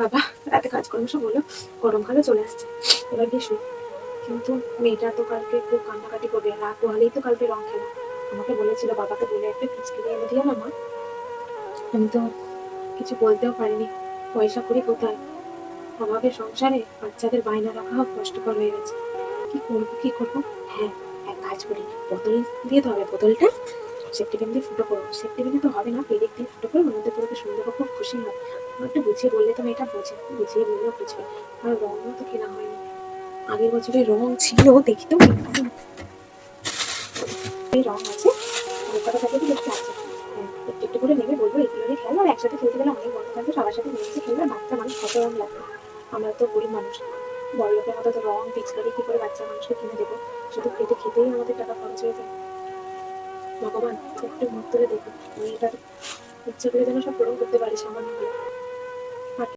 বাবা রাতে কাজকর্ম সব হলো, গরমকালে চলে আসছে, এবার গিয়ে শুই। কিন্তু মেয়েটা তো কালকে খুব কান্নাকাটি করবে, রাত পোহালেই তো কালকে রং খেলা। আমাকে বলেছিল বাবাকে বলে একটা পিচকিরি এনে দিও না মা। আমি তো কিছু বলতেও পারিনি, পয়সা করি কোথায়, অভাবের সংসারে বাচ্চাদের বায়না রাখাও কষ্টকর হয়ে গেছে। কি করবো? হ্যাঁ, এক কাজ করি, বোতল দিয়ে তো হবে, বোতলটা সেফটিপিন দিয়ে ফুটো করবো। সেফটিপিনে তো হবে না, পেরেক দিয়ে ফুটো করে ওর মধ্যে পুরোকে সুন্দর, খুব খুশি হয়। আমার একটু বুঝিয়ে বললে তো মেয়েটা বোঝে, বুঝিয়ে বললেও বুঝবে। আর রঙও তো কেনা হয়নি, আগের বছরের রং ছিল, দেখি তো এই রং আছে, কলকাতা থেকে তো দেখতে আছে। হ্যাঁ, একটু একটু করে নেবে, বলবো এগুলো নিয়ে খেলো, আর একসাথে খেলতে গেলে অনেক বন্ধু থাকবে, সবার সাথে মিলেমিশে খেলবে। বাচ্চা মানুষ কত রং লাগবে, আমরা তো গরিব মানুষ, বড় লোকের মতো তো রং পিচকারি কি করে বাচ্চা মানুষকে কিনে দেবো, শুধু খেতে খেতেই আমাদের টাকা খরচ হয়ে যায়। ভগবান একটু মুখ তুলে দেখো, মেয়েটার ইচ্ছে করে যেন সব পূরণ করতে পারি সামান্য হলে।